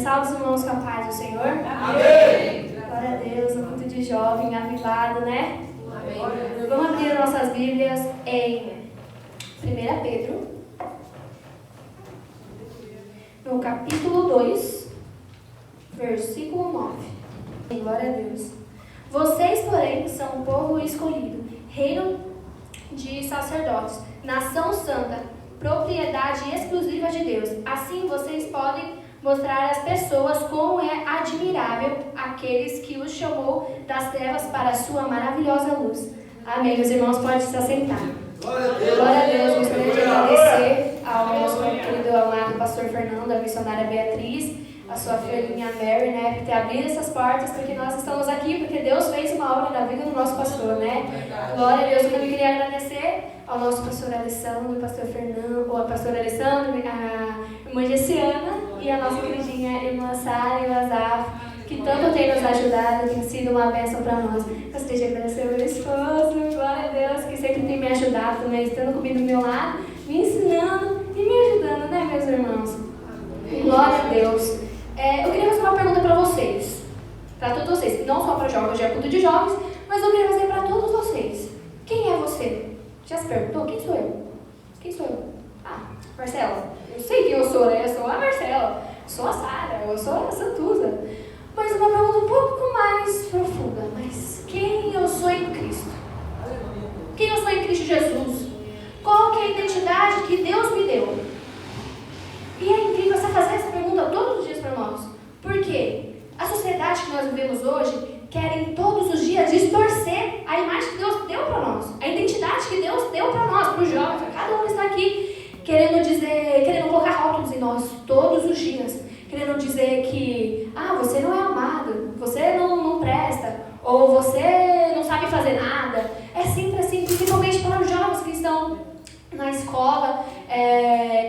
Salve os irmãos com a paz do Senhor. Amém. Glória a Deus, um culto de jovem avivado, né? Amém. Vamos abrir nossas Bíblias em 1 Pedro, no capítulo 2, versículo 9. Glória a Deus. Vocês, porém, são um povo escolhido, reino de sacerdotes, nação santa, propriedade exclusiva de Deus. Assim vocês podem mostrar às pessoas como é admirável aqueles que os chamou das trevas para a sua maravilhosa luz. Amém. Meus irmãos, podem se assentar. Glória a Deus. Glória a Deus. Gostaria de agradecer ao nosso querido amado pastor Fernando, a missionária Beatriz, a sua filhinha Mary, né, por ter abrido essas portas, porque nós estamos aqui, porque Deus fez uma obra na vida do nosso pastor, né? Glória a Deus. Eu também queria agradecer ao nosso pastor Alessandro, o pastor Fernando, ou a pastora Alessandro, a irmã Gessiana e a nossa queridinha irmã Sara e o Azaf, que tanto tem nos ajudado, tem sido uma bênção para nós. Gostaria de agradecer ao meu esposo, glória a Deus, que sempre tem me ajudado também, estando comigo do meu lado, me ensinando e me ajudando, né, meus irmãos? Glória a Deus. Eu queria fazer uma pergunta para vocês, para todos vocês, não só para jovens, hoje é culto de jovens, mas eu queria fazer para todos vocês. Quem é você? Já se perguntou? Quem sou eu? Quem sou eu? Marcela. Eu sei quem eu sou, né? Eu sou a Marcela, sou a Sara, eu sou a Santuza. Mas uma pergunta um pouco mais profunda. Mas quem eu sou em Cristo? Quem eu sou em Cristo Jesus? Qual que é a identidade que Deus me deu? E é incrível você fazer essa pergunta todos os dias para nós. Por quê? A sociedade que nós vivemos hoje querem todos os dias distorcer a imagem que Deus deu para nós. A identidade que Deus deu para nós, para os jovens, para cada um que está aqui, querendo colocar rótulos em nós todos os dias. Querendo dizer que, você não é amado, você não presta, ou você não sabe fazer nada. É sempre assim, principalmente para os jovens que estão na escola,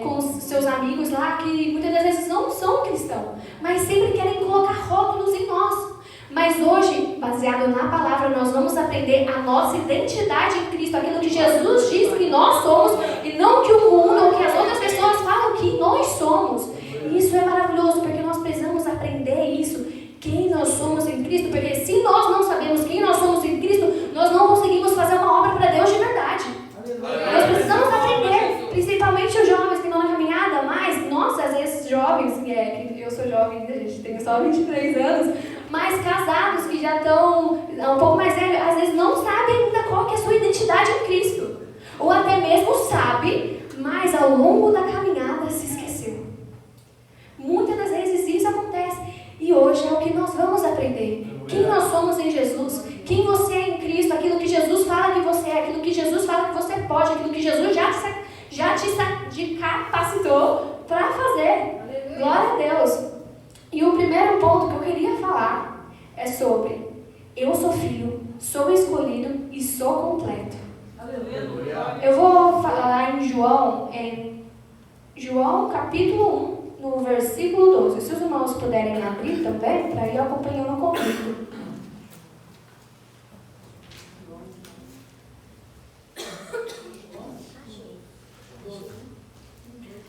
com os seus amigos lá, que muitas das vezes não são cristãos, mas sempre querem colocar rótulos em nós. Mas hoje, baseado na palavra, nós vamos aprender a nossa identidade em Cristo, aquilo que Jesus diz que nós somos, e não que o mundo ou que as outras pessoas falam que nós somos. E isso é maravilhoso, porque nós precisamos aprender isso, quem nós somos em Cristo, porque se nós não sabemos quem nós somos em Cristo, nós não conseguimos fazer uma obra para Deus de verdade. Nós precisamos aprender, principalmente os jovens que estão na caminhada, mas nós, às vezes, jovens, que eu sou jovem, a gente tem só 23 anos, mas casados que já estão um pouco mais velhos, às vezes não sabem ainda qual que é a sua identidade em Cristo. Ou até mesmo sabe, mas ao longo da caminhada se esqueceu. Muitas das vezes isso acontece. E hoje é o que nós vamos aprender. Quem nós somos em Jesus, quem você é em Cristo, aquilo que Jesus fala que você é, aquilo que Jesus fala que você pode, aquilo que Jesus já te capacitou para fazer. Glória a Deus. E o primeiro ponto que eu queria falar é sobre: eu sou filho, sou escolhido e sou completo. Eu vou falar em João capítulo 1, no versículo 12. Se os irmãos puderem abrir também, para ir acompanhando comigo.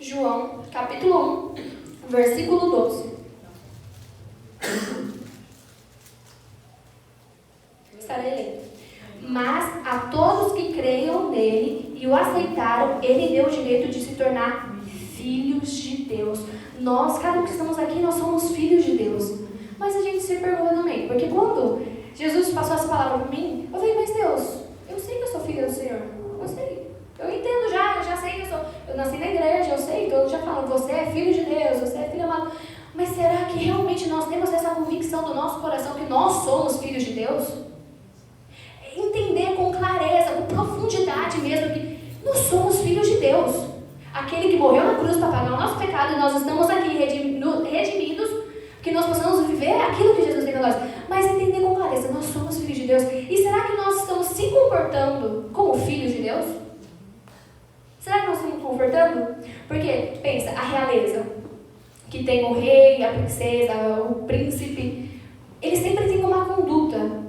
João capítulo 1, versículo 12. Estarei lendo. Mas a todos que creiam nele e o aceitaram, ele deu o direito de se tornar filhos de Deus. Nós, cada um que estamos aqui, nós somos filhos de Deus. Mas a gente se pergunta também, porque quando Jesus passou essa palavra para mim, eu falei: mas Deus, eu sei que eu sou filha do Senhor. Eu sei. Eu entendo eu já sei que eu nasci na igreja, eu sei, todos já falam: você é filho de Deus, você é filho amado. Mas será que realmente nós temos essa convicção do nosso coração que nós somos filhos de Deus? Entender com clareza, com profundidade mesmo, que nós somos filhos de Deus. Aquele que morreu na cruz para pagar o nosso pecado, e nós estamos aqui redimidos, que nós possamos viver aquilo que Jesus tem para nós. Mas entender com clareza, nós somos filhos de Deus. E será que nós estamos se comportando como filhos de Deus? Será que nós estamos nos comportando? Porque, pensa, a realeza, que tem o rei, a princesa, o príncipe, eles sempre têm uma conduta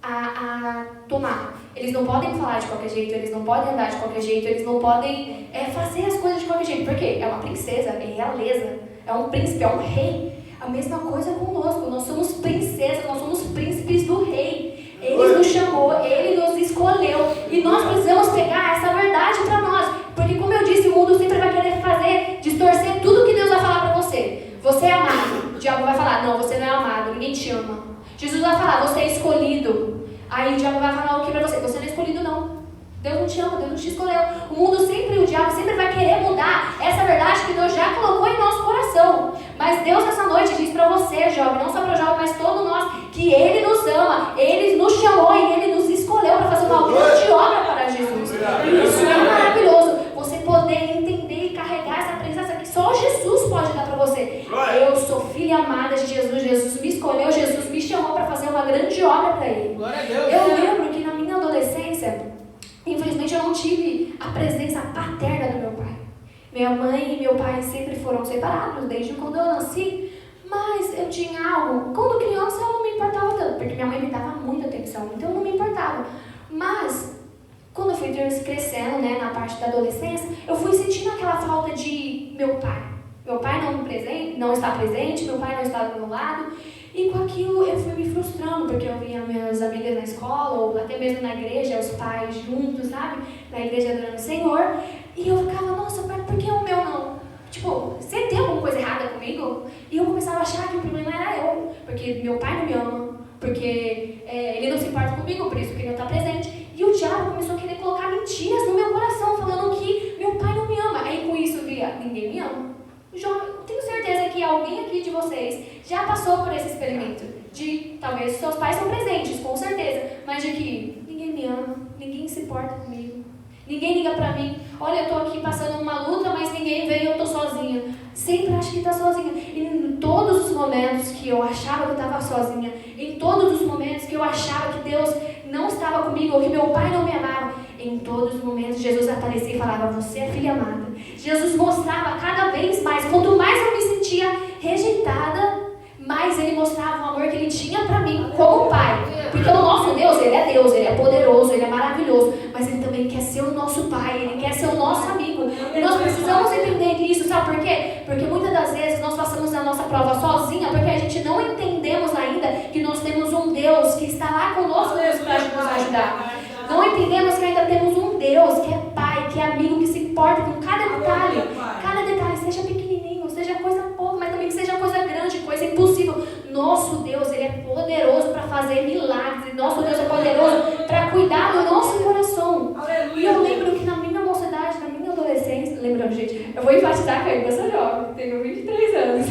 a tomar. Eles não podem falar de qualquer jeito, eles não podem andar de qualquer jeito, eles não podem fazer as coisas de qualquer jeito. Por quê? É uma princesa, é realeza, é um príncipe, é um rei. A mesma coisa conosco. Nós somos princesas, nós somos príncipes do rei. Ele nos chamou, Ele nos escolheu. E nós precisamos pegar essa verdade para nós. Porque, como eu disse, o mundo sempre vai querer distorcer tudo que Deus vai falar para você. Você é amado. O diabo vai falar, não, você não é amado, ninguém te ama. Jesus vai falar, você é escolhido. Aí o diabo vai falar o que para você? Você não é escolhido, não. Deus não te ama, Deus não te escolheu. O mundo sempre, o diabo sempre vai querer mudar essa verdade que Deus já colocou em nosso coração. Mas Deus essa noite diz para você, jovem, não só para o jovem, mas todos nós, que Ele nos ama, Ele nos chamou e Ele nos escolheu para fazer uma grande obra para Jesus. E isso é maravilhoso. Você poder entender e carregar essa presença que só Jesus pode dar para você. Eu sou filha amada de Jesus, Jesus me escolheu, Jesus me chamou para fazer uma grande obra para Ele. Eu lembro que na minha adolescência, infelizmente eu não tive a presença paterna do meu pai. Minha mãe e meu pai sempre foram separados desde quando eu nasci. Mas eu tinha algo, quando criança eu não me importava tanto, porque minha mãe me dava muita atenção, então eu não me importava. Mas quando eu fui crescendo, né, na parte da adolescência, eu fui sentindo aquela falta de meu pai. Meu pai não está presente, meu pai não está do meu lado. E com aquilo eu fui me frustrando, porque eu via minhas amigas na escola, ou até mesmo na igreja, os pais juntos, sabe? Na igreja adorando o Senhor. E eu ficava, nossa, pai, por que o meu não? Tipo, você tem alguma coisa errada comigo? E eu começava a achar que o problema era eu, porque meu pai não me ama, porque ele não se importa comigo, por isso que ele não está presente. E o diabo começou a querer colocar mentiras no meu coração, falando que meu pai não me ama. Aí com isso eu via, ninguém me ama. Eu tenho certeza que alguém aqui de vocês já passou por esse experimento. De, talvez, seus pais são presentes, com certeza, mas de que ninguém me ama, ninguém se importa comigo, ninguém liga pra mim. Olha, eu tô aqui passando uma luta, mas ninguém veio e eu tô sozinha. Sempre acho que tá sozinha. E em todos os momentos que eu achava que eu estava sozinha, em todos os momentos que eu achava que Deus não estava comigo, ou que meu pai não me amava, em todos os momentos Jesus aparecia e falava, você é filha amada. Jesus mostrava cada vez mais, quanto mais eu me sentia rejeitada, mais Ele mostrava o amor que Ele tinha para mim como Pai. Porque o nosso Deus, Ele é poderoso, Ele é maravilhoso, mas Ele também quer ser o nosso Pai, Ele quer ser o nosso amigo. E nós precisamos entender isso, sabe por quê? Porque muitas das vezes nós passamos a nossa prova sozinha, porque a gente não entendemos ainda que nós temos um Deus que está lá conosco para nos ajudar. Não entendemos que ainda temos um Deus que é Pai, que é amigo, que se importa com cada detalhe, seja pequenininho, seja coisa pouca, mas também que seja coisa grande, coisa impossível. Nosso Deus, Ele é poderoso para fazer milagres, e nosso Deus é poderoso para cuidar do nosso coração. E eu lembro que na minha mocidade, na minha adolescência, lembrando, gente, eu vou enfatizar que eu ainda sou jovem, tenho 23 anos,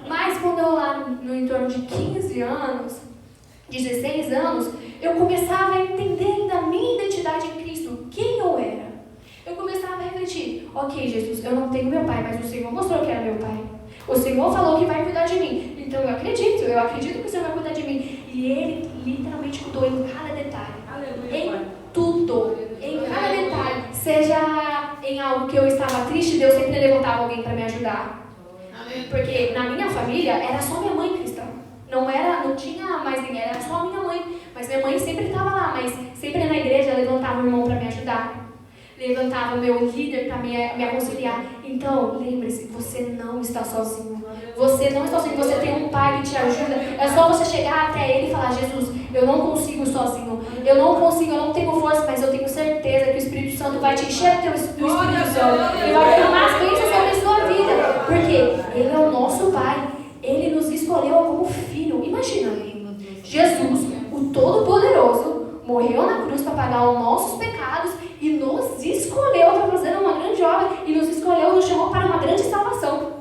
mas quando eu lá no entorno de 15 anos, 16 anos, eu começava a entender ainda a minha identidade em Cristo, quem eu era. Eu começava a refletir, ok, Jesus, eu não tenho meu pai, mas o Senhor mostrou que era meu pai. O Senhor falou que vai cuidar de mim, então eu acredito que o Senhor vai cuidar de mim. E Ele literalmente cuidou em cada detalhe, em tudo, em cada detalhe. Seja em algo que eu estava triste, Deus sempre levantava alguém para me ajudar. Porque na minha família era só minha mãe cristã. Não tinha mais ninguém, era só a minha mãe. Mas minha mãe sempre estava lá, mas sempre na igreja levantava o irmão para me ajudar. Levantava o meu líder para me aconselhar. Então, lembre-se, você não está sozinho. Você não está sozinho, você tem um pai que te ajuda. É só você chegar até Ele e falar, Jesus, eu não consigo sozinho. Eu não tenho força, mas eu tenho certeza que o Espírito Santo vai te encher do Espírito Santo. Ele vai derramar as bênçãos sobre a sua vida. Porque Ele é o nosso Pai. Ele nos escolheu como filho. Imagina, Jesus, o Todo-Poderoso, morreu na cruz para pagar os nossos pecados e nos escolheu para fazer uma grande obra e nos chamou para uma grande salvação.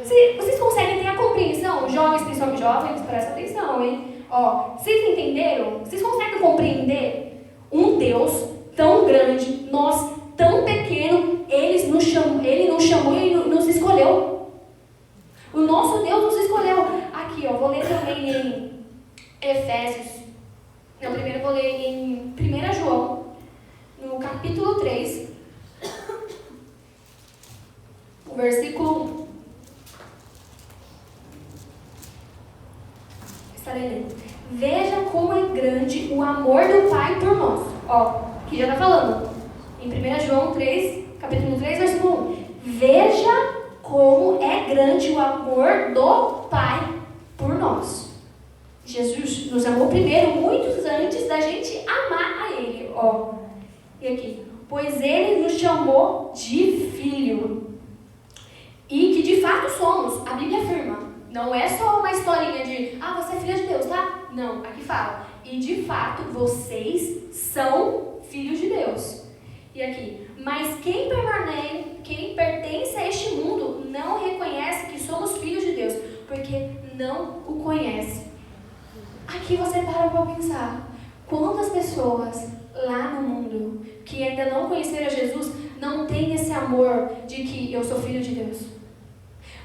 Vocês conseguem ter a compreensão? Jovens, principalmente jovens, presta atenção, hein? Vocês entenderam? Vocês conseguem compreender um Deus tão grande, nós tão pequeno, Ele nos chamou e nos escolheu. O nosso Deus nos escolheu. Aqui, vou ler também em Efésios. Não, primeiro eu vou ler em 1 João, no capítulo 3, o versículo 1. Estarei lendo. Veja como é grande o amor do Pai por nós. Que já está falando. Em 1 João 3, capítulo 3, versículo 1. Veja como é grande o amor do Pai por nós. Jesus nos amou primeiro, muitos antes da gente amar a Ele. Ó, e aqui, pois Ele nos chamou de filho. E que de fato somos, a Bíblia afirma. Não é só uma historinha de, você é filha de Deus, tá? Não, aqui fala. E de fato, vocês são filhos de Deus. E aqui, mas quem pertence a este mundo não reconhece que somos filhos de Deus, porque não o conhece. Aqui você para pensar, quantas pessoas lá no mundo que ainda não conheceram Jesus não têm esse amor de que eu sou filho de Deus?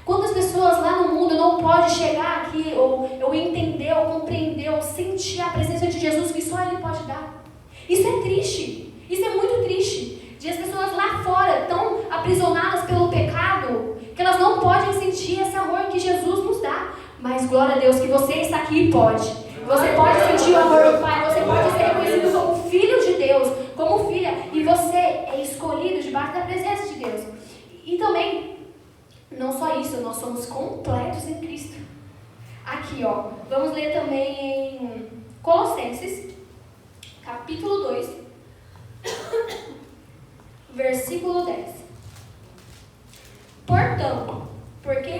Quantas pessoas lá no mundo não podem chegar aqui ou entender, ou compreender, ou sentir a presença de Jesus que só Ele pode dar? Isso é triste, isso é muito triste. De as pessoas lá fora tão aprisionadas pelo pecado, que elas não podem sentir esse amor que Jesus nos dá. Mas glória a Deus que você está aqui e pode. Você pode sentir o amor do Pai, você pode ser reconhecido como filho de Deus, como filha, e você é escolhido debaixo da presença de Deus. E também, não só isso, nós somos completos em Cristo. Aqui, ó, vamos ler também em Colossenses, capítulo 2, versículo 10. Portanto, porque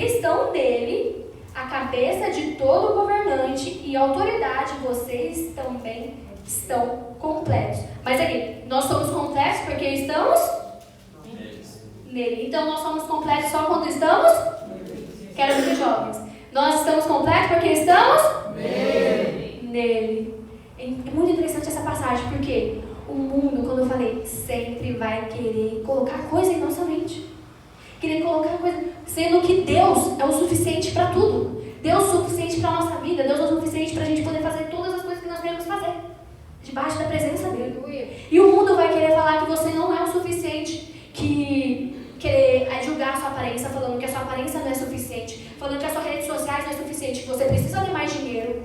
estão nele, a cabeça de todo governante e autoridade, vocês também estão completos. Mas aqui, nós somos completos porque estamos nele. Então, nós somos completos só quando estamos? Quero ver jovens. Nós estamos completos porque estamos? Nele. É muito interessante essa passagem, porque o mundo, quando eu falei, sempre vai querer colocar coisa em nossa mente. Querer colocar coisa, sendo que Deus é o suficiente para tudo. Deus é o suficiente para a nossa vida. Deus é o suficiente para a gente poder fazer todas as coisas que nós queremos fazer, debaixo da presença dele. E o mundo vai querer falar que você não é o suficiente, que querer julgar a sua aparência, falando que a sua aparência não é suficiente, falando que as suas redes sociais não é suficiente, que você precisa ter mais dinheiro,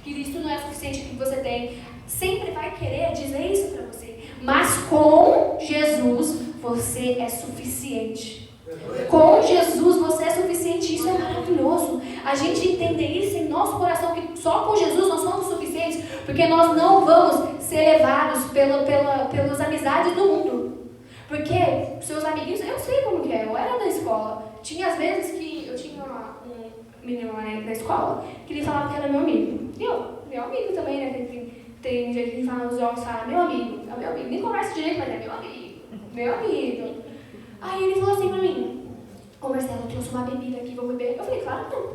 que isso não é suficiente que você tem. Sempre vai querer dizer isso para você. Mas com Jesus, você é suficiente. Com Jesus você é suficiente. Isso é maravilhoso. A gente entender isso em nosso coração, que só com Jesus nós somos suficientes, porque nós não vamos ser levados pelas amizades do mundo. Porque seus amiguinhos, eu sei como que é, eu era da escola. Tinha às vezes que eu tinha um menino lá na escola que ele falava que era meu amigo. E eu, meu amigo também, né? Tem gente que fala nos jogos, fala, meu amigo, é meu amigo. Nem conversa direito, mas é meu amigo. Aí ele falou assim pra mim, Marcelo, eu trouxe uma bebida aqui, vamos beber? Eu falei, claro que não.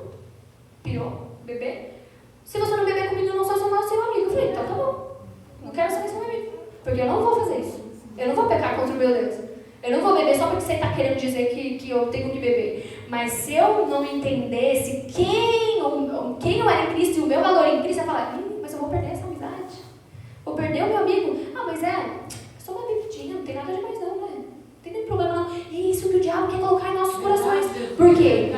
Pirou? Beber? Se você não beber comigo, eu não sou mais seu amigo. Eu falei, então tá bom. Não quero ser seu amigo. Porque eu não vou fazer isso. Eu não vou pecar contra o meu Deus. Eu não vou beber só porque você está querendo dizer que eu tenho que beber. Mas se eu não entendesse quem eu era em Cristo e o meu valor em Cristo, eu ia falar, mas eu vou perder essa amizade. Vou perder o meu amigo. Mas é só uma bebidinha, não tem nada demais não, né? Não tem nem problema não. E isso que o diabo quer colocar em nossos corações. Por quê?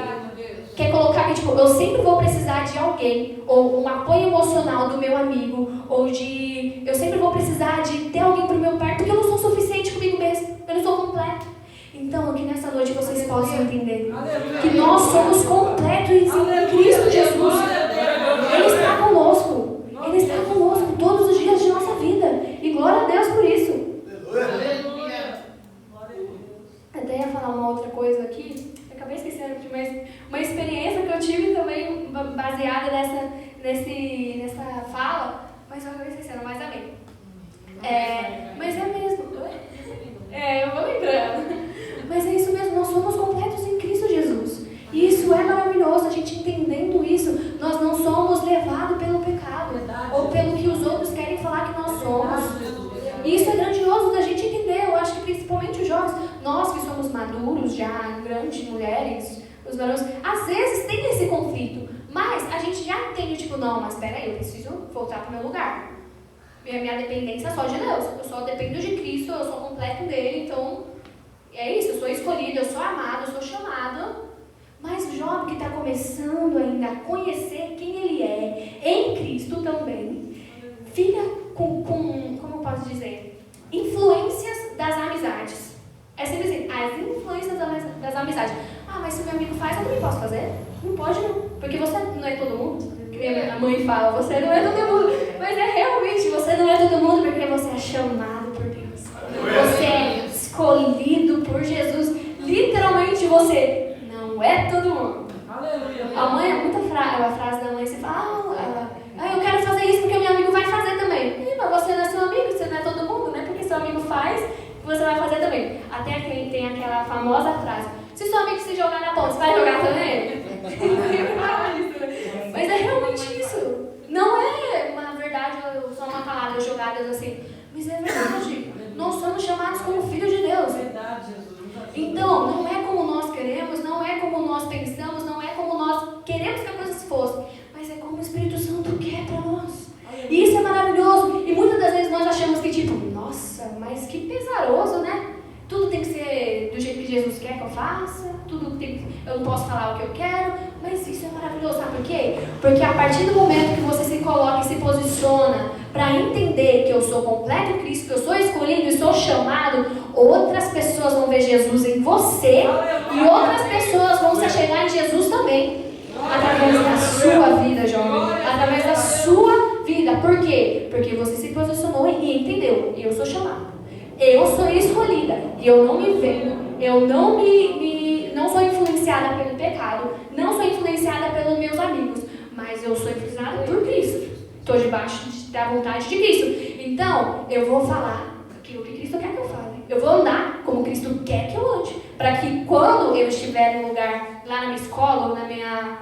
Quer colocar que, eu sempre vou precisar de alguém, ou um apoio emocional do meu amigo, ou eu sempre vou precisar de ter alguém pro meu perto, porque eu não sou suficiente comigo mesmo, eu não sou completo. Então, que nessa noite vocês possam entender que nós somos completos em Cristo Jesus. Ele está conosco. Ele está conosco todos os dias de nossa vida. E glória a Deus por isso. Até ia falar uma outra coisa aqui. Acabei esquecendo de uma experiência que eu tive também baseada nessa fala, mas eu acabei esquecendo, mas amém. Mas é mesmo. Eu vou lembrando. Mas é isso mesmo, nós somos completos em Cristo Jesus. E isso é maravilhoso, a gente entendendo isso, nós não somos levados pelo pecado, ou pelo que os outros querem falar que nós somos. E isso é grandioso da gente entender. Eu acho que principalmente os jovens, nós que somos maduros já, grandes mulheres, os varões, às vezes tem esse conflito, mas a gente já entende, não, mas peraí, eu preciso voltar para o meu lugar. Minha dependência é só de Deus, eu só dependo de Cristo, eu sou completo dele, então é isso, eu sou escolhido, eu sou amado, eu sou chamado. Mas o jovem que está começando ainda a conhecer quem ele é em Cristo também, fica com como eu posso dizer, influências das amizades. É sempre assim, as influências das amizades. Ah, mas se meu amigo faz, eu também posso fazer? Não pode não, porque você não é todo mundo. Que a mãe fala, você não é todo mundo. Mas é realmente, você não é todo mundo porque você é chamado por Deus. Você é escolhido por Jesus. Literalmente você não é todo mundo. A mãe é muita a frase da mãe, você fala, eu quero fazer isso porque meu amigo vai fazer também. Mas você não é seu amigo, você não é todo mundo, né? Porque seu amigo faz, você vai fazer também. Até que tem aquela famosa frase, se seu amigo se jogar na ponte, você vai jogar também? Mas é realmente isso. Não é uma verdade, só uma palavra jogadas assim. Mas é verdade. Nós somos chamados como filhos de Deus. Então, não é como nós queremos, não é como nós pensamos, não é como nós queremos que as coisas fossem, mas é como o Espírito Santo quer para nós. E isso é maravilhoso. E muitas das vezes nós achamos que tipo, nossa, mas que pesaroso, né? Tudo tem que ser do jeito que Jesus quer que eu faça, eu não posso falar o que eu quero, mas isso é maravilhoso, sabe por quê? Porque a partir do momento que você se coloca e se posiciona para entender que eu sou completo em Cristo, que eu sou escolhido e sou chamado, outras pessoas vão ver Jesus em você e outras pessoas vão se chegar em Jesus também, através da sua vida, jovem, através da sua vida. Por quê? Porque você se posicionou e entendeu, eu sou chamado. Eu sou escolhida e eu não me vendo, eu não sou influenciada pelo pecado, não sou influenciada pelos meus amigos, mas eu sou influenciada por Cristo. Estou debaixo da vontade de Cristo. Então, eu vou falar aquilo que Cristo quer que eu fale. Eu vou andar como Cristo quer que eu ande. Para que quando eu estiver no lugar, lá na minha escola, ou na minha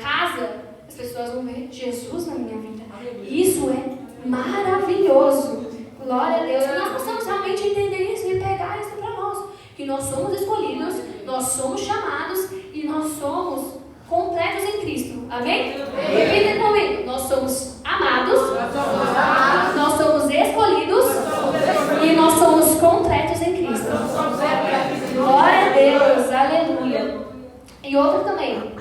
casa, as pessoas vão ver Jesus na minha vida. Isso é maravilhoso. Glória a Deus. E nós possamos realmente entender isso e pegar isso para nós. Que nós somos escolhidos, nós somos chamados e nós somos completos em Cristo. Amém? Repitem comigo. Nós somos amados, nós somos escolhidos e nós somos completos em Cristo. Glória a Deus. Aleluia. E outro também.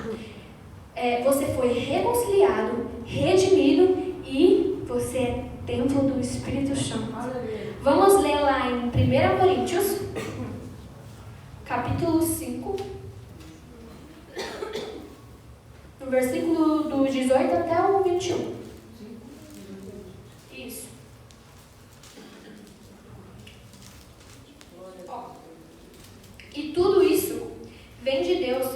Você foi reconciliado, redimido e você é templo do Espírito Santo. Vamos ler lá em 1 Coríntios, capítulo 5, no versículo do 18 até o 21. Isso. E tudo isso vem de Deus,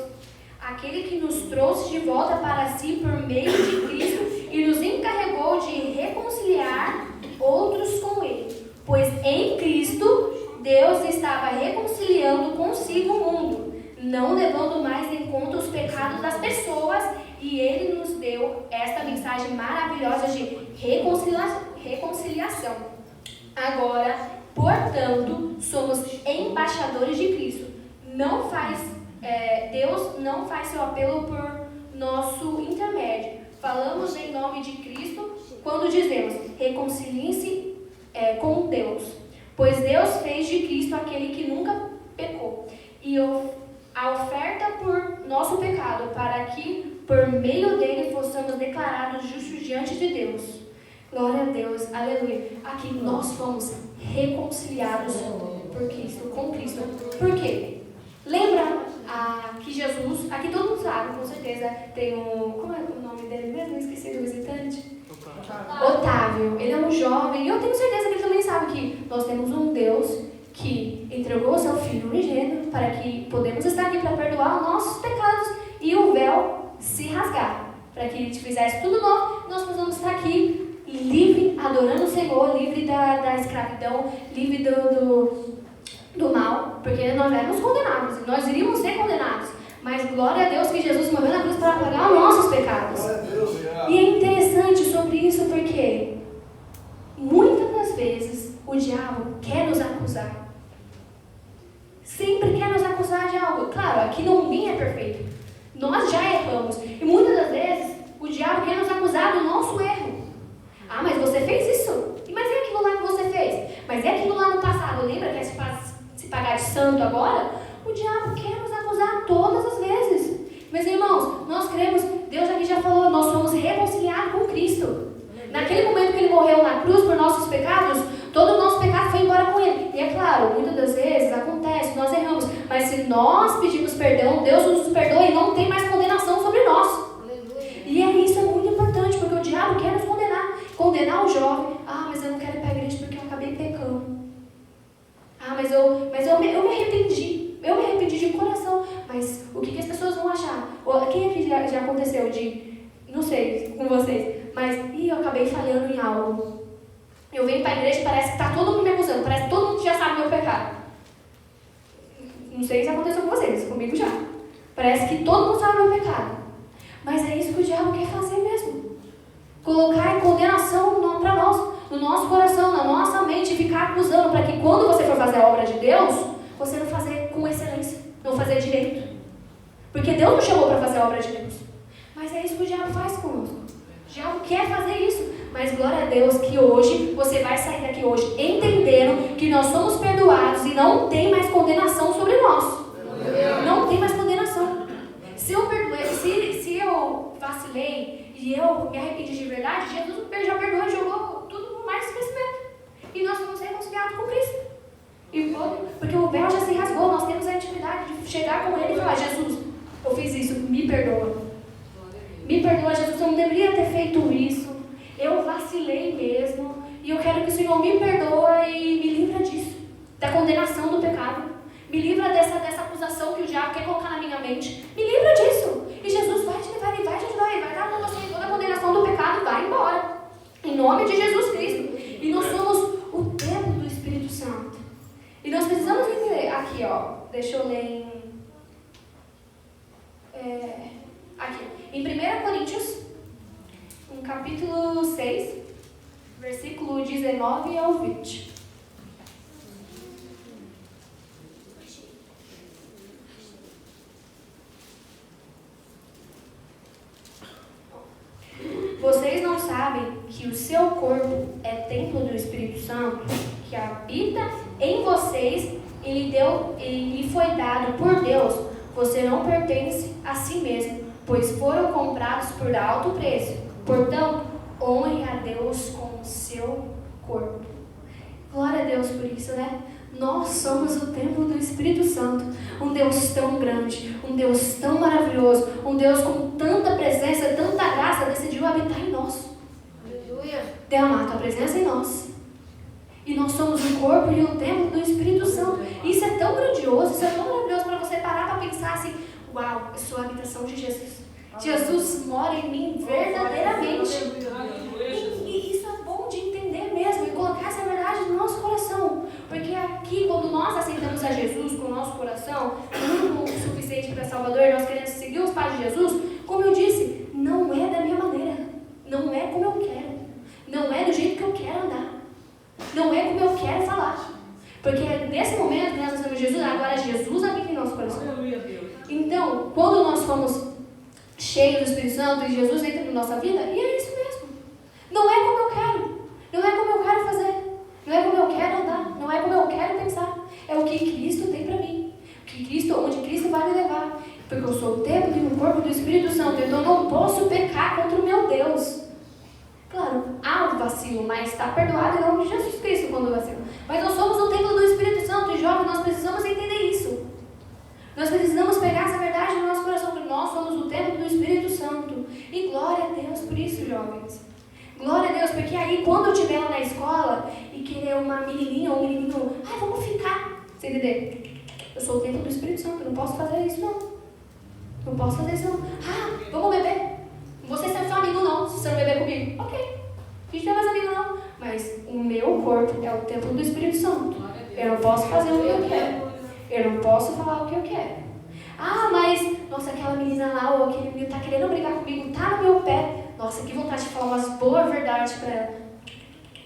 aquele que nos trouxe de volta para si por meio de Cristo e nos encarregou de reconciliar outros com Ele. Pois em Cristo, Deus estava reconciliando consigo o mundo, não levando mais em conta os pecados das pessoas, e Ele nos deu esta mensagem maravilhosa de reconciliação. Agora, portanto, somos embaixadores de Cristo. Deus não faz seu apelo por nosso intermédio. Falamos em nome de Cristo quando dizemos, reconciliem-se com Deus. Pois Deus fez de Cristo aquele que nunca pecou. E a oferta por nosso pecado, para que por meio dele possamos declarados justos diante de Deus. Glória a Deus, aleluia. Aqui nós fomos reconciliados por Cristo, com Cristo. Por quê? Lembra que Jesus, aqui todo mundo sabe, com certeza, tem como é o nome dele mesmo? Esqueci do visitante. Otávio. Ele é um jovem, e eu tenho certeza que ele também sabe que nós temos um Deus que entregou o seu Filho unigênito para que podemos estar aqui para perdoar os nossos pecados e o véu se rasgar. Para que Ele te fizesse tudo novo, nós possamos estar aqui livre, adorando o Senhor, livre da escravidão, livre do mal, porque nós éramos condenados, nós iríamos ser condenados, mas glória a Deus que Jesus morreu na cruz para pagar os nossos pecados. E é interessante sobre isso porque muitas das vezes o diabo quer nos acusar, sempre quer nos acusar de algo. Claro, aqui ninguém é perfeito, nós já erramos, e muitas das vezes o diabo quer nos acusar do nosso erro. Ah, mas você fez isso, mas é aquilo lá que você fez, mas é aquilo lá no passado, lembra que é se pagar de santo agora? O diabo quer nos acusar todas as vezes. Meus irmãos, nós cremos, Deus aqui já falou, nós somos reconciliados com Cristo. Naquele momento que Ele morreu na cruz por nossos pecados, todo o nosso pecado foi embora com Ele. E E é claro, muitas das vezes acontece, nós erramos. Mas se nós pedimos perdão, Deus nos perdoa e não tem mais condenação sobre nós. E isso é muito importante, porque o diabo quer nos condenar. Condenar o jovem. Mas eu não quero ir para a igreja porque eu acabei pecando. Mas eu me arrependi. Eu me arrependi de coração. Mas o que as pessoas vão achar? Quem aqui já aconteceu de... Não sei, com vocês. Mas eu acabei falhando em algo. Eu venho para a igreja e parece que está todo mundo me acusando. Parece que todo mundo já sabe o meu pecado. Não sei se aconteceu com vocês. Comigo já. Parece que todo mundo sabe o meu pecado. Mas é isso que o diabo quer fazer mesmo. Colocar condenação para nós, no nosso coração, na nossa mente, e ficar acusando para que quando você for fazer a obra de Deus, você não fazer com excelência, não fazer direito. Porque Deus não chamou para fazer a obra de Deus. Mas é isso que o diabo faz conosco. O diabo quer fazer isso. Mas glória a Deus que hoje, você vai sair daqui hoje entendendo que nós somos perdoados e não tem mais condenação sobre nós. Não tem mais condenação. Se eu perdoei, se eu vacilei e eu me arrependi de verdade, Jesus já perdoou e jogou tudo por mais esquecimento. E nós somos reconciliados com Cristo. Porque o véu já se rasgou, nós temos a intimidade de chegar com Ele e falar: Jesus, eu fiz isso, me perdoa. Me perdoa, Jesus, eu não deveria ter feito isso. Eu vacilei mesmo. E eu quero que o Senhor me perdoa e me livra disso. Da condenação do pecado. Me livra dessa acusação que o diabo quer colocar na minha mente. Me livra disso. E Jesus vai te levar, Ele vai te ajudar. Ele vai dar para você toda a condenação do pecado e vai embora. Em nome de Jesus Cristo. E nós somos o templo do Espírito Santo. E nós precisamos entender. Aqui, deixa eu ler aqui. Em 1 Coríntios, no capítulo 6, versículo 19 ao 20. Vocês não sabem que o seu corpo é templo do Espírito Santo, que habita em vocês e lhe foi dado por Deus? Você não pertence a si mesmo, pois foram comprados por alto preço. Portanto, honre a Deus com o seu corpo. Glória a Deus por isso, né? Nós somos o templo do Espírito Santo. Um Deus tão grande, um Deus tão maravilhoso, um Deus com tanta presença, tanta graça, decidiu habitar em nós. Aleluia. Derramar a tua presença em nós. E nós somos o corpo e o templo do Espírito Santo. Isso é tão grandioso, isso é tão maravilhoso para você parar para pensar assim: uau, eu sou a habitação de Jesus. Jesus mora em mim verdadeiramente. E isso é bom de entender mesmo e colocar essa verdade no nosso coração. Porque aqui, quando nós aceitamos a Jesus com o nosso coração, não é o suficiente para Salvador, nós queremos seguir os passos de Jesus, como eu disse, não é da minha maneira. Não é como eu quero. Não é do jeito que eu quero andar. Não é como eu quero falar. Porque nesse momento que nós aceitamos Jesus, agora Jesus habita em nosso coração. Então, quando nós fomos cheios do Espírito Santo e Jesus entra na nossa vida, e é isso mesmo. Não é como eu quero. Não é como eu quero fazer. Não é como eu quero andar. Não é como eu quero pensar. É o que Cristo tem para mim. Onde Cristo vai me levar. Porque eu sou o templo e o corpo do Espírito Santo. Então eu não posso pecar contra o meu Deus. Claro, há um vacilo, mas está perdoado em nome de Jesus Cristo quando vacila. Mas nós somos o templo do Espírito Santo. E jovens, nós precisamos entender isso. Nós precisamos pegar essa verdade no nosso coração, que nós somos o templo do Espírito Santo. E glória a Deus por isso, jovens. Glória a Deus, porque aí quando eu estiver lá na escola e querer uma menininha ou um menininho, vamos ficar. Você entendeu? Eu sou o templo do Espírito Santo, eu não posso fazer isso não. Não posso fazer isso não. Vamos beber. Você é seu amigo não, se você não beber comigo. Ok. A gente não é mais amigo não. Mas o meu corpo é o templo do Espírito Santo. Eu não posso fazer o que eu quero. Eu não posso falar o que eu quero. Mas, nossa, aquela menina lá ou aquele menino está querendo brigar comigo, tá no meu pé. Nossa, que vontade de falar umas boas verdades para ela.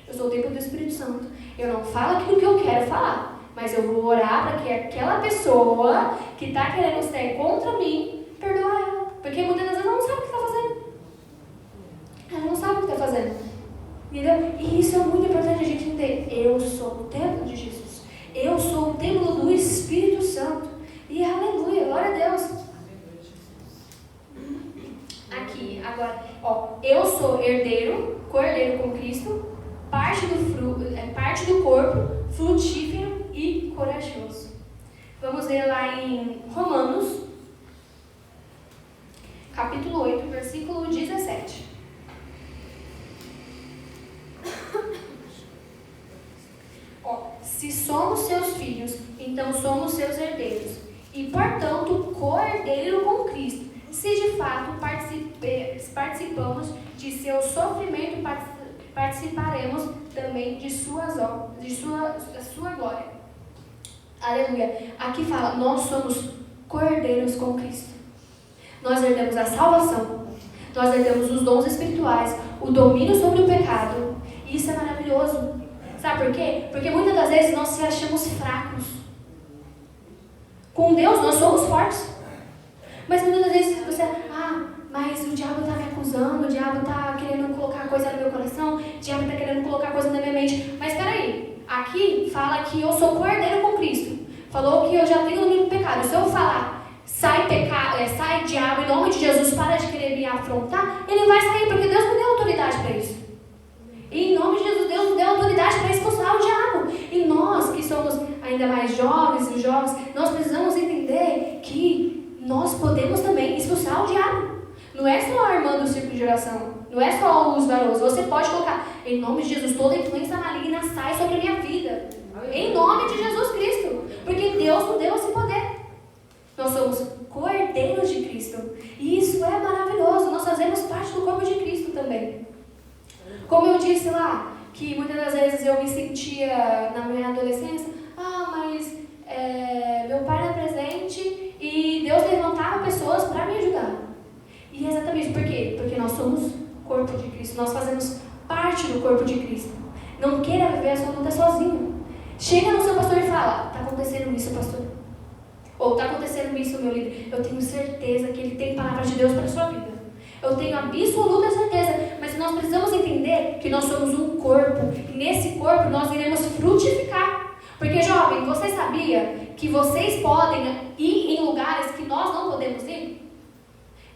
Eu sou o templo do Espírito Santo. Eu não falo aquilo que eu quero falar, mas eu vou orar para que aquela pessoa que está querendo ser contra mim, perdoar ela. Porque muitas vezes ela não sabe o que está fazendo. Ela não sabe o que está fazendo. Entendeu? E isso é muito importante a gente entender. Eu sou o templo de Jesus. Eu sou o templo do Espírito Santo. E aleluia, glória a Deus. Aqui, agora, eu sou cordeiro com Cristo, parte do corpo, frutífero corajoso. Vamos ler lá em Romanos, capítulo 8, versículo 17. Se somos seus filhos, então somos seus herdeiros, e portanto co-herdeiro com Cristo. Se de fato participamos de seu sofrimento, participaremos também de sua glória. Aleluia. Aqui fala, nós somos co-herdeiros com Cristo. Nós herdamos a salvação, nós herdamos os dons espirituais, o domínio sobre o pecado. E isso é maravilhoso. Sabe por quê? Porque muitas das vezes nós se achamos fracos. Com Deus nós somos fortes. Mas muitas das vezes você, mas o diabo está me acusando, o diabo está querendo colocar coisa no meu coração, o diabo está querendo colocar coisa na minha mente. Mas peraí, aqui fala que eu sou co-herdeiro com Cristo. Falou que eu já tenho domínio do pecado. Se eu falar, sai diabo, em nome de Jesus, para de querer me afrontar, ele vai sair, porque Deus não deu autoridade para isso. E em nome de Jesus, Deus nos deu autoridade para expulsar o diabo. E nós, que somos ainda mais jovens, nós precisamos entender que nós podemos também expulsar o diabo. Não é só armando o círculo de oração, não é só os varões. Você pode colocar, em nome de Jesus, toda influência maligna sai sobre a minha vida. Em nome de Jesus Cristo. Porque Deus nos deu esse poder. Nós somos co-herdeiros de Cristo. E isso é maravilhoso. Nós fazemos parte do corpo de Cristo também. Como eu disse lá, que muitas das vezes eu me sentia na minha adolescência, mas meu pai era presente e Deus levantava pessoas para me ajudar. E exatamente por quê? Porque nós somos corpo de Cristo, nós fazemos parte do corpo de Cristo. Não queira viver a sua luta sozinho. Chega no seu pastor e fala, está acontecendo isso, pastor. Ou está acontecendo isso, meu líder. Eu tenho certeza que ele tem palavra de Deus para a sua vida. Eu tenho absoluta certeza, mas nós precisamos entender que nós somos um corpo, e nesse corpo nós iremos frutificar. Porque, jovem, você sabia que vocês podem ir em lugares que nós não podemos ir?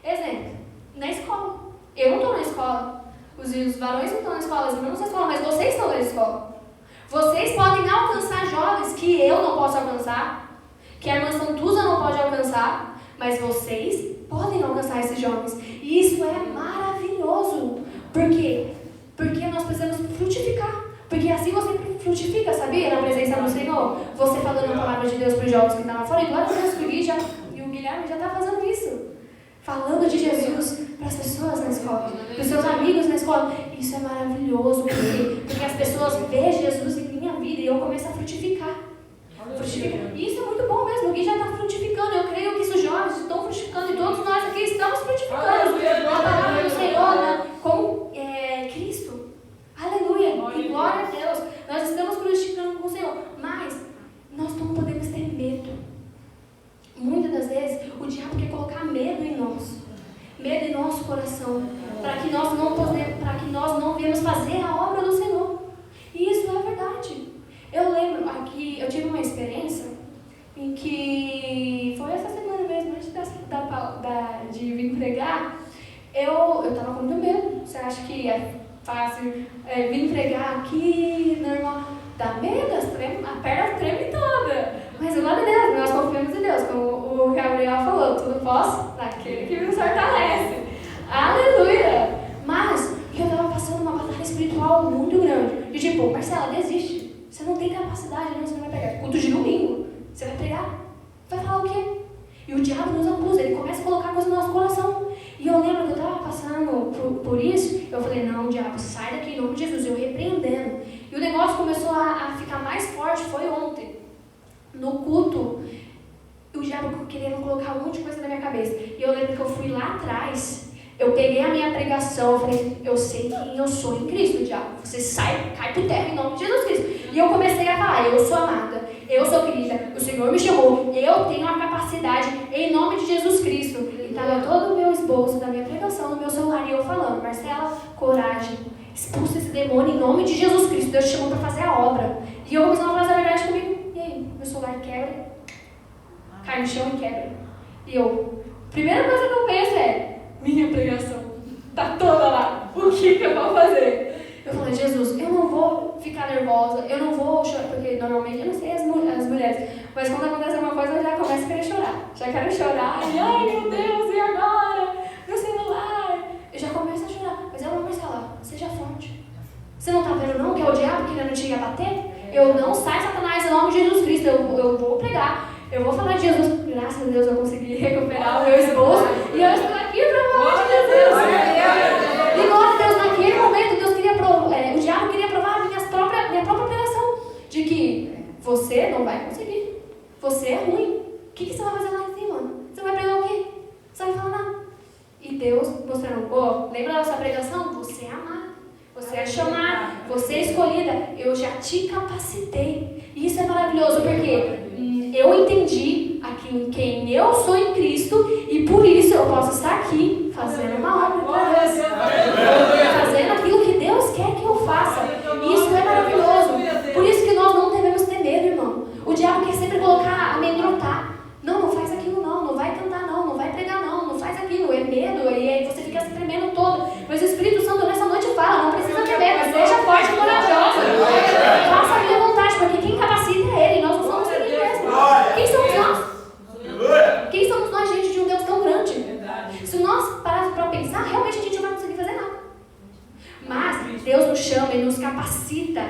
Exemplo, na escola. Eu não estou na escola, os varões não estão na escola, as irmãs não estão na escola, mas vocês estão na escola. Vocês podem alcançar jovens que eu não posso alcançar, que a irmã Santuza não pode alcançar, mas vocês podem alcançar esses jovens. E isso é maravilhoso. Por quê? Porque nós precisamos frutificar. Porque assim você frutifica, sabia? Na presença do Senhor. Você falando a palavra de Deus para os jovens que estão lá fora. E glória a Deus que o Guilherme já está fazendo isso. Falando de Jesus para as pessoas na escola. Para os seus amigos na escola. Isso é maravilhoso. Porque as pessoas veem Jesus em minha vida e eu começo a frutificar. E isso é muito bom mesmo. O Gui já está frutificando. Eu creio que os jovens estão frutificando e todos nós aqui estamos frutificando. A palavra do Senhor com Cristo. Aleluia. E glória a Deus. Nós estamos frutificando com o Senhor. Mas nós não podemos ter medo. Muitas das vezes o diabo quer colocar medo em nós. Medo em nosso coração. Para que nós não venhamos fazer a obra do Senhor. E isso é verdade. Eu lembro aqui, eu tive uma experiência em que foi essa semana mesmo, antes de vir pregar, eu estava com muito medo. Você acha que é fácil vir pregar aqui, normal? Dá medo, a perna treme toda. Mas glória a Deus, nós confiamos em Deus, como o Gabriel falou, tudo posso naquele que nos fortalece. Aleluia! Mas eu estava passando uma batalha espiritual muito grande. E tipo, Marcela, desiste. Você não tem capacidade, não, você não vai pregar. Culto de domingo, você vai pregar? Vai falar o quê? E o diabo nos acusa, ele começa a colocar coisa no nosso coração. E eu lembro que eu estava passando por isso, eu falei, não, diabo, sai daqui em nome de Jesus, eu repreendendo. E o negócio começou a ficar mais forte, foi ontem. No culto, o diabo querendo colocar um monte de coisa na minha cabeça. E eu lembro que eu fui lá atrás, eu peguei a minha pregação, eu falei, eu sei quem eu sou em Cristo, diabo. Você cai por terra em nome de Jesus Cristo. E eu comecei a falar, eu sou amada, eu sou querida, o Senhor me chamou, eu tenho a capacidade em nome de Jesus Cristo. E estava todo o meu esboço da minha pregação no meu celular e eu falando, Marcela, coragem, expulsa esse demônio em nome de Jesus Cristo. Deus te chamou para fazer a obra. E eu comecei a fazer a verdade comigo. E aí, meu celular quebra, cai no chão e quebra. E eu, primeira coisa que eu penso é, minha pregação tá toda lá, o que eu vou fazer? Eu falei, Jesus, eu não vou ficar nervosa, eu não vou chorar, porque normalmente, eu não sei, as mulheres mulheres. Mas quando acontece alguma coisa, eu já começo a querer chorar. Já quero chorar. E, ai, meu Deus, e agora? Meu celular. Eu já começo a chorar. Mas eu, Marcela, seja forte. Você não está vendo não que é o diabo querendo te abater? Eu não saio, Satanás, em nome de Jesus Cristo. Eu vou pregar. Eu vou falar de Jesus. Graças a Deus eu consegui recuperar o meu esposo. E eu estou aqui para falar de Jesus. E glória a Deus, naquele momento, Deus queria o diabo queria provar a minha própria pregação. De que você não vai conseguir. Você é ruim. O que você vai fazer lá em cima? Você vai pregar o quê? Você vai falar nada. E Deus mostrando, lembra da sua pregação? Você é amado. Você é chamado, você é escolhida, eu já te capacitei. E isso é maravilhoso, porque eu entendi aqui quem eu sou em Cristo, e por isso eu posso estar aqui fazendo uma obra para Deus. Fazendo aquilo que Deus quer que eu faça. E isso é maravilhoso. Por isso que nós não devemos ter medo, irmão. O diabo quer sempre colocar, amedrontar. Não faz aquilo não vai cantar não vai pregar não faz aquilo. É medo, e aí você fica se tremendo todo. Mas o Espírito Santo nessa noite fala, não precisa ter medo, seja forte e corajosa. Faça a minha vontade, porque quem capacita é Ele, nós não somos Ele mesmo. Quem somos nós? Quem somos nós diante de um Deus tão grande? Se nós pararmos para pensar, realmente a gente não vai conseguir fazer nada. Mas Deus nos chama e nos capacita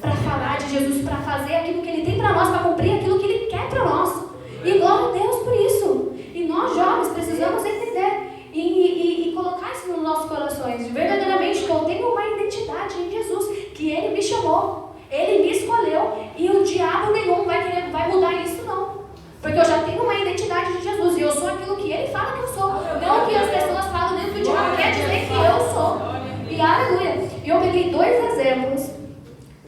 para falar de Jesus, para fazer aquilo que Ele tem para nós, para cumprir aquilo que Ele quer para nós. E glória a Deus por isso. E nós jovens precisamos entender e colocar isso nos nossos corações, verdadeiramente, que eu tenho uma identidade em Jesus, que Ele me chamou, Ele me escolheu, e o diabo nenhum vai mudar isso não, porque eu já tenho uma identidade de Jesus, e eu sou aquilo que Ele fala que eu sou, não o que as pessoas falam, nem o que o diabo quer dizer que eu sou. E aleluia. E eu peguei 2 exemplos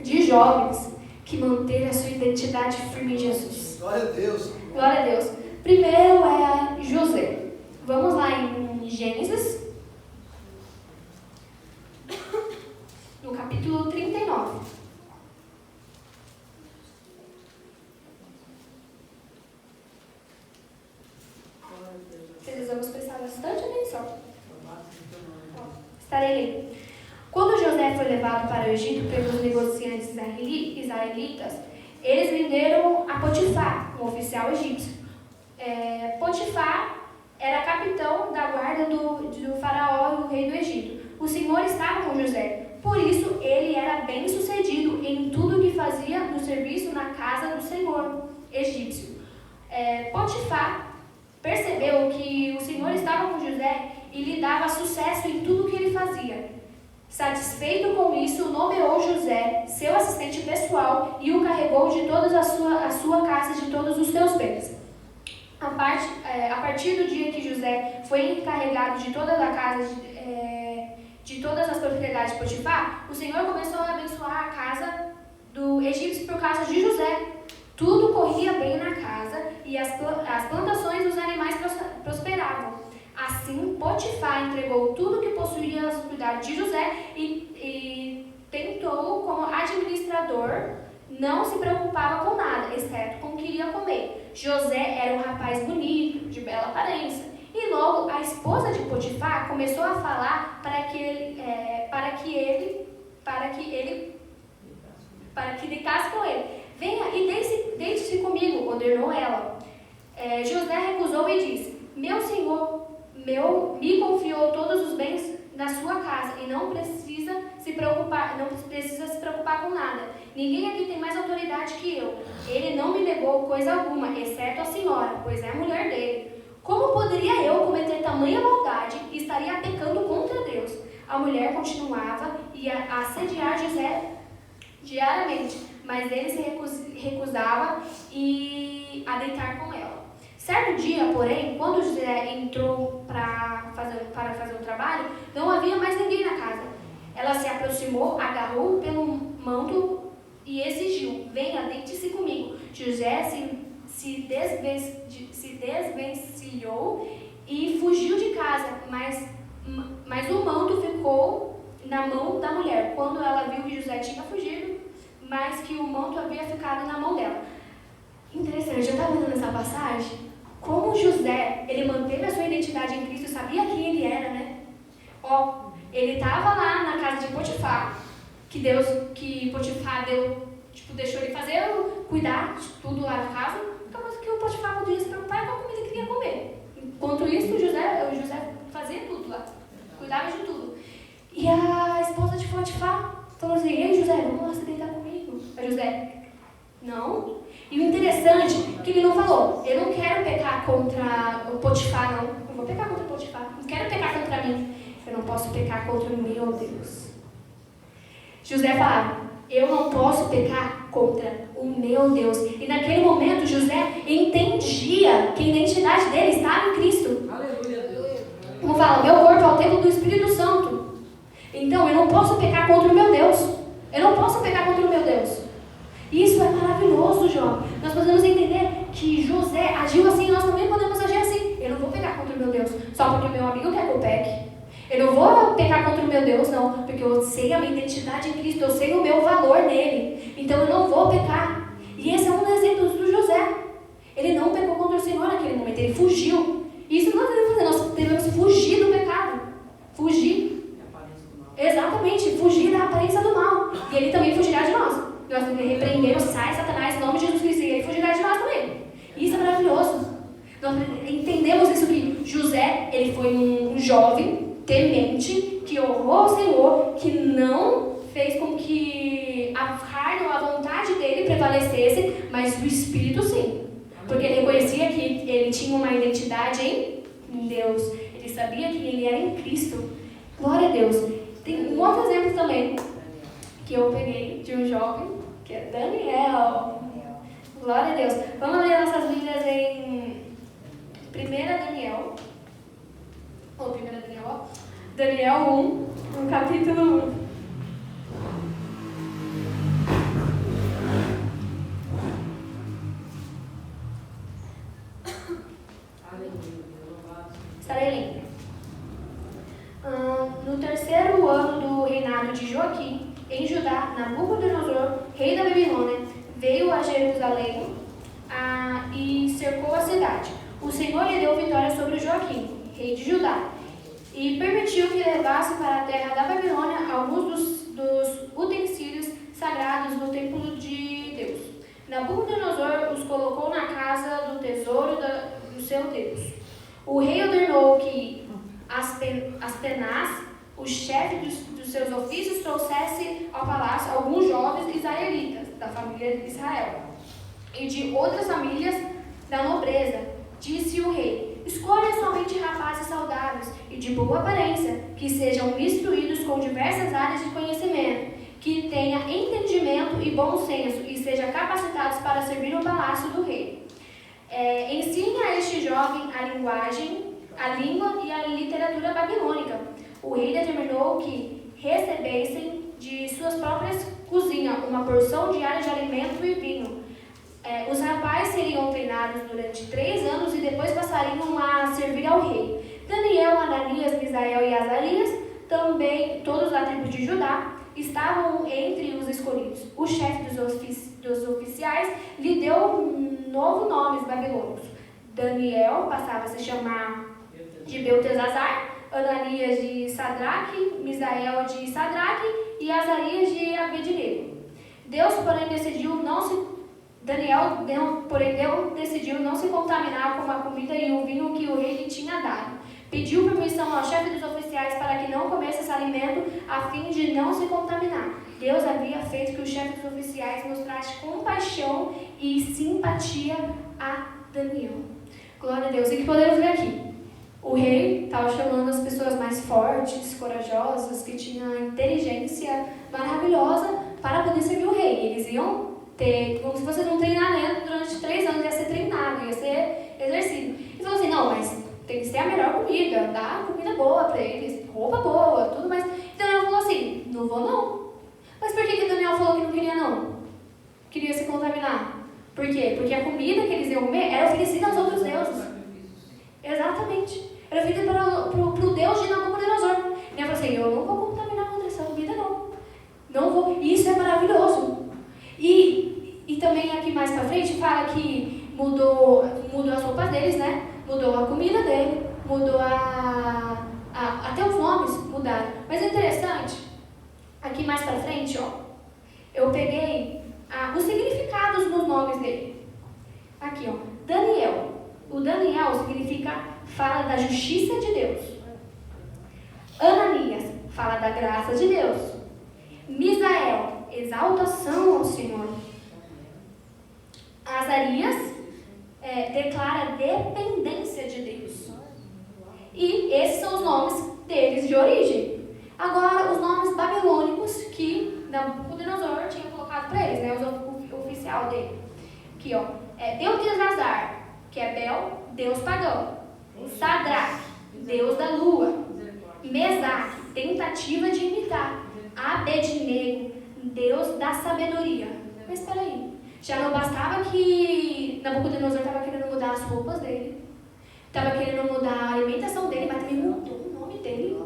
de jovens que manteram a sua identidade firme em Jesus. Glória a Deus. Glória a Deus. Primeiro é José. Vamos lá em Gênesis, no capítulo 39. Precisamos prestar bastante atenção. Estarei ali. Quando José foi levado para o Egito pelos negociantes israelitas, eles venderam a Potifar, um oficial egípcio. Potifar era capitão da guarda do faraó e do rei do Egito. O Senhor estava com José, por isso ele era bem sucedido em tudo que fazia no serviço na casa do Senhor egípcio. Potifar percebeu que o Senhor estava com José e lhe dava sucesso em tudo que ele fazia. Satisfeito com isso, nomeou José seu assistente pessoal e o carregou de toda a sua casa e de todos os seus bens. A partir do dia que José foi encarregado de toda a casa, de todas as propriedades de Potifar, o Senhor começou a abençoar a casa do egípcio por causa de José. Tudo corria bem na casa e as plantações dos animais prosperavam. Assim, Potifar entregou tudo que possuía aos cuidados de José e tentou, como administrador, não se preocupava com nada, exceto com o que iria comer. José era um rapaz bonito, de bela aparência, e logo a esposa de Potifar começou a falar para que deitasse com ele. Venha e deite-se comigo, ordenou ela. José recusou e disse: Meu senhor me confiou todos os bens da sua casa e não precisa se preocupar com nada. Ninguém aqui tem mais autoridade que eu. Ele não me negou coisa alguma, exceto a senhora, pois é a mulher dele. Como poderia eu cometer tamanha maldade e estaria pecando contra Deus? A mulher continuava a assediar José diariamente, mas ele se recusava a deitar com ela. Certo dia, porém, quando José entrou para fazer o trabalho, não havia mais ninguém na casa. Ela se aproximou, agarrou pelo manto e exigiu: Venha, deite-se comigo. José se desvencilhou e fugiu de casa, mas o manto ficou na mão da mulher. Quando ela viu que José tinha fugido, mas que o manto havia ficado na mão dela. Interessante, eu estava vendo essa passagem. Como José, ele manteve a sua identidade em Cristo, sabia quem ele era, né? Ele estava lá na casa de Potifar, que Potifar deu tipo, deixou ele fazer, cuidar de tudo lá na casa. Acabou que o Potifar podia se preocupar com a comida que queria comer. Enquanto isso, o José fazia tudo lá, cuidava de tudo. E a esposa de Potifar falou assim: ei, José, vamos lá se deitar comigo. Aí José: não. E o interessante é que ele não falou: eu não quero pecar contra o Potifar, não. Eu vou pecar contra o Potifar. Não quero pecar contra mim. Eu não posso pecar contra o meu Deus. José fala: eu não posso pecar contra o meu Deus. E naquele momento, José entendia que a identidade dele estava em Cristo. Aleluia. Como fala, meu corpo é o templo do Espírito Santo. Então, eu não posso pecar contra o meu Deus. Eu não posso pecar contra o meu Deus. Isso é maravilhoso, João. Nós podemos entender que José agiu assim e nós também podemos agir assim. Eu não vou pecar contra o meu Deus só porque meu amigo quer que eu peque. Eu não vou pecar contra o meu Deus, não, porque eu sei a minha identidade em Cristo, eu sei o meu valor nele. Então eu não vou pecar. E esse é um dos exemplos do José. Ele não pecou contra o Senhor naquele momento, ele fugiu. Isso nós devemos fazer, nós devemos fugir do pecado. Fugir. Exatamente, fugir da aparência do mal. E ele também fugirá de nós. Nós repreendemos, sai Satanás, em nome de Jesus Cristo, e ele fugirá de nós também. Isso é maravilhoso. Nós entendemos isso que José, ele foi um jovem temente, que honrou ao Senhor, que não fez com que a carne ou a vontade dele prevalecesse, mas o Espírito sim. Porque ele reconhecia que ele tinha uma identidade em Deus. Ele sabia que ele era em Cristo. Glória a Deus. Tem um outro exemplo também, que eu peguei de um jovem, que é Daniel. Glória a Deus. Vamos ler nossas Bíblias em 1 Daniel. Ou 1 Daniel, ó. Daniel 1, no capítulo 1. Estarei lendo. No terceiro ano do reinado de Joaquim, em Judá, Nabucodonosor, rei da Babilônia, veio a Jerusalém e cercou a cidade. O Senhor lhe deu vitória sobre Joaquim, rei de Judá, e permitiu que levasse para a terra da Babilônia alguns dos utensílios sagrados do templo de Deus. Nabucodonosor os colocou na casa do tesouro do seu Deus. O rei ordenou que Aspenaz, o chefe dos seus ofícios, trouxesse ao palácio alguns jovens israelitas da família de Israel e de outras famílias da nobreza. Disse o rei: escolha somente rapazes saudáveis e de boa aparência, que sejam instruídos com diversas áreas de conhecimento, que tenham entendimento e bom senso e sejam capacitados para servir o palácio do rei. Ensine a este jovem a linguagem, a língua e a literatura babilônica. O rei determinou que recebessem de suas próprias cozinhas uma porção diária de alimento e vinho. Os rapazes seriam treinados durante 3 anos e depois passariam a servir ao rei. Daniel, Ananias, Misael e Azarias, também todos da tribo de Judá, estavam entre os escolhidos. O chefe dos oficiais lhe deu novos nomes babilônicos. Daniel passava a se chamar de Beltesazar, Ananias de Sadraque, Misael de Sadraque e Azarias de Abednego. Daniel decidiu não se contaminar com a comida e o vinho que o rei lhe tinha dado. Pediu permissão ao chefe dos oficiais para que não comesse esse alimento, a fim de não se contaminar. Deus havia feito que o chefe dos oficiais mostrasse compaixão e simpatia a Daniel. Glória a Deus. E que podemos ver aqui? O rei estava chamando as pessoas mais fortes, corajosas, que tinham inteligência maravilhosa para poder servir o rei. Eles iam ter, como se fosse um treinamento durante 3 anos, ia ser treinado, ia ser exercido. E falou assim: não, mas tem que ser a melhor comida, dá comida boa para eles, roupa boa, tudo mais. Então Daniel falou assim: não vou não. Mas por que Daniel falou que não queria não? Queria se contaminar. Por quê? Porque a comida que eles iam comer era oferecida aos outros deuses. Exatamente. Era oferecida para o Deus de Nabucodonosor. E ele falou assim: eu não vou contaminar contra essa comida não. Não vou. E isso é maravilhoso. E também aqui mais para frente fala que mudou as roupas deles, né? Mudou a comida dele, mudou até os nomes mudaram. Mas é interessante, aqui mais para frente, ó, eu peguei justiça de Deus. Ananias fala da graça de Deus. Misael, exaltação ao Senhor. Azarias declara dependência de Deus. E esses são os nomes deles de origem. Agora, os nomes babilônicos que Nabucodonosor tinha colocado para eles, né? O oficial dele. Aqui, ó. Beltesazar, que é Bel, Deus pagão. Sadraque, Deus da lua. Mesaque, tentativa de imitar. Abednego, Deus da sabedoria. Mas espera aí, já não bastava que Nabucodonosor estava querendo mudar as roupas dele, estava querendo mudar a alimentação dele, mas também mudou o nome dele.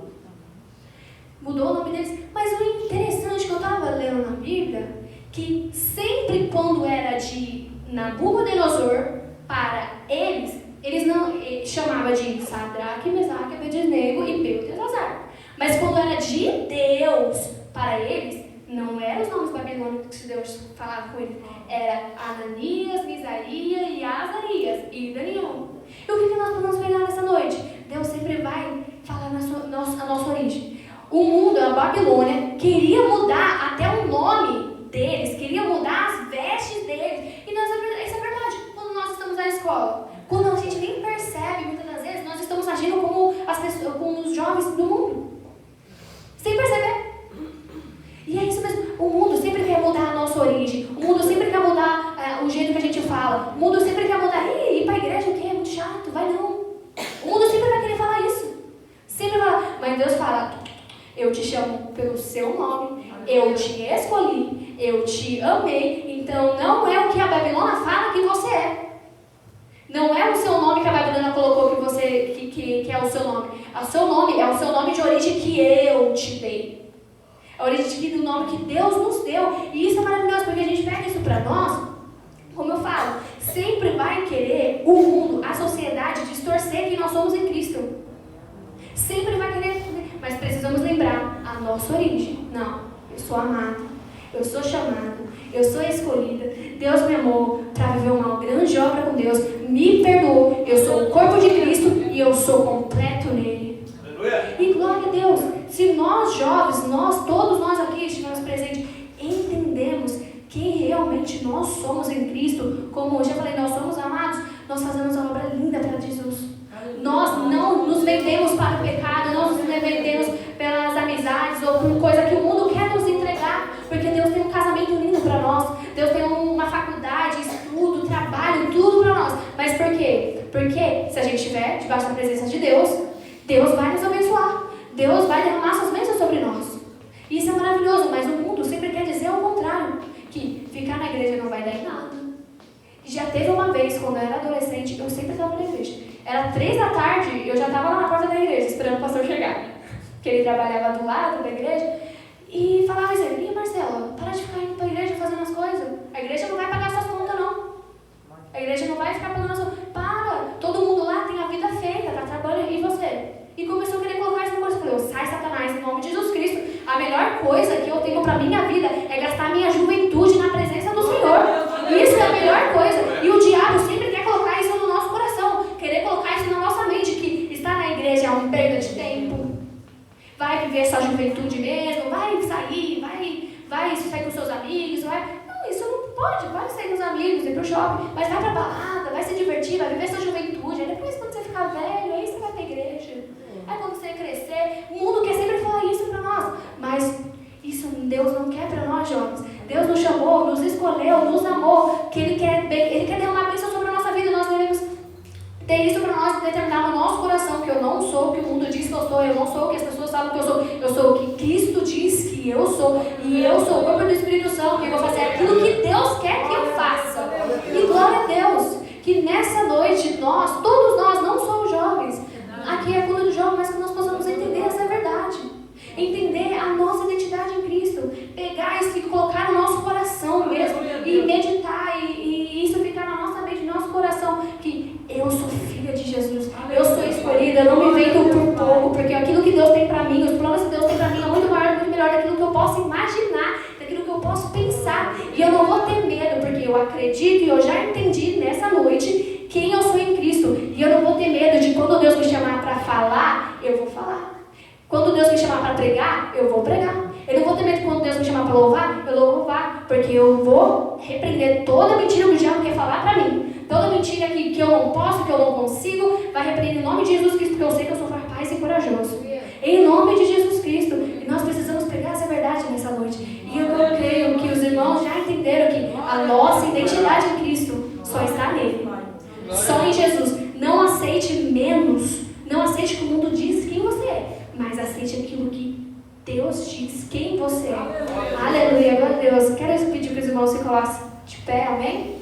Mudou o nome deles. Mas o interessante que eu estava lendo na Bíblia, que sempre quando era de Nabucodonosor, para eles não chamava de Sadraque, Mesaque, Abednego e Beltesazar. Mas quando era de Deus, para eles, não eram os nomes babilônicos que Deus falava com eles. Era Ananias, Misaías e Azarias e Daniel. E o que nós podemos pegar nessa noite? Deus sempre vai falar a nossa origem. O mundo, a Babilônia, queria mudar até o nome deles, queria mudar as vestes deles. E isso é verdade. Quando nós estamos na escola, quando a gente nem percebe, muitas das vezes, nós estamos agindo como os jovens do mundo. Sem perceber. E é isso mesmo. O mundo sempre quer mudar a nossa origem. O mundo sempre quer mudar o jeito que a gente fala. O mundo sempre quer mudar. Ir pra igreja o quê? É muito chato. Vai não. O mundo sempre vai querer falar isso. Sempre vai falar. Mas Deus fala, eu te chamo pelo seu nome. Eu te escolhi. Eu te amei. Então não é o que a Babilônia fala que você é. Não é o seu nome que a Babilônia colocou que é o seu nome. O seu nome é o seu nome de origem que eu te dei. A origem do nome que Deus nos deu. E isso é maravilhoso, porque a gente pega isso para nós, como eu falo, sempre vai querer o mundo, a sociedade, distorcer quem nós somos em Cristo. Sempre vai querer, mas precisamos lembrar a nossa origem. Não, eu sou amado, eu sou chamado, eu sou escolhida. Deus me amou para viver uma grande obra com Deus, me perdoou, eu sou o corpo de Cristo e eu sou completo nele. Aleluia. E glória a Deus. Se nós jovens, todos nós aqui estivermos presentes, entendemos quem realmente nós somos em Cristo, como eu já falei, nós somos amados, nós fazemos uma obra linda para Jesus. Nós não nos vendemos para o pecado, não nos vendemos pelas amizades ou por coisa que o mundo quer nos entregar, porque Deus tem um casamento lindo para nós, Deus tem uma faculdade, estudo, trabalho, tudo para nós. Mas por quê? Porque se a gente estiver debaixo da presença de Deus, Deus vai nos abençoar. Deus vai derramar suas bênçãos sobre nós. Isso é maravilhoso, mas o mundo sempre quer dizer ao contrário, que ficar na igreja não vai dar em nada. Já teve uma vez, quando eu era adolescente, eu sempre estava na igreja. Era 3 da tarde, eu já estava lá na porta da igreja, esperando o pastor chegar. Porque ele trabalhava do lado da igreja. E falava assim, Marcela, para de ficar indo para a igreja fazendo as coisas. A igreja não vai pagar suas contas, não. A igreja não vai ficar pagando as contas. Para, todo mundo lá tem a vida feita, está trabalhando, e você? E começou a querer colocar isso na coisa. Eu falei, sai Satanás, em nome de Jesus Cristo. A melhor coisa que eu tenho para minha vida é gastar minha juventude na presença do Senhor. Isso é a melhor coisa. E o diabo sempre quer colocar isso no nosso coração. Querer colocar isso na nossa mente, que estar na igreja é uma perda de tempo. Vai viver essa juventude mesmo, vai sair, vai sair com seus amigos, Não, isso não pode sair com os amigos, ir pro shopping, mas vai pra balada, vai se divertir, vai viver sua juventude. Aí depois, quando você ficar velho, aí você vai pra igreja. Aí quando você crescer, o mundo quer sempre falar isso para nós, mas isso Deus não quer para nós, jovens. Deus nos chamou, nos escolheu, nos amou, que Ele quer derramar bênção sobre a nossa vida. Nós devemos ter isso para nós, determinar no nosso coração que eu não sou o que o mundo diz que eu sou, eu não sou o que as pessoas falam que eu sou o que Cristo diz que eu sou, e eu sou o corpo do Espírito Santo, que eu vou fazer aquilo que Deus quer que eu faça. E glória a Deus, que nessa noite todos nós, não só os jovens, aqui é a cura do jovem, mas que nós possamos entender essa verdade. Entender a nossa identidade em Cristo. Pegar isso e colocar no nosso coração mesmo. E meditar e isso ficar na nossa mente, no nosso coração. Que eu sou filha de Jesus. Eu sou escolhida. Eu não me vendo por pouco. Porque aquilo que Deus tem para mim, os planos que Deus tem para mim é muito maior, muito melhor daquilo que eu posso imaginar, daquilo que eu posso pensar. E eu não vou ter medo, porque eu acredito e eu já entendi nessa noite quem eu sou em Cristo. E eu não vou ter medo de quando Deus me chamar para Quando Deus me chamar para pregar, eu vou pregar. Eu não vou ter medo quando Deus me chamar para louvar, eu vou louvar. Porque eu vou repreender toda mentira que o diabo quer falar para mim. Toda mentira que eu não posso, que eu não consigo, vai repreender em nome de Jesus Cristo, porque eu sei que eu sou capaz e corajoso. Em nome de Jesus Cristo. E nós precisamos pegar essa verdade nessa noite. E eu creio que os irmãos já entenderam que a nossa identidade em Cristo só está nele. Só em Jesus. Não aceite menos. Não aceite que o mundo diz quem você é. Mas aceite aquilo que Deus diz quem você é. Aleluia, glória a Deus. Quero pedir para os irmãos se colocarem de pé, amém?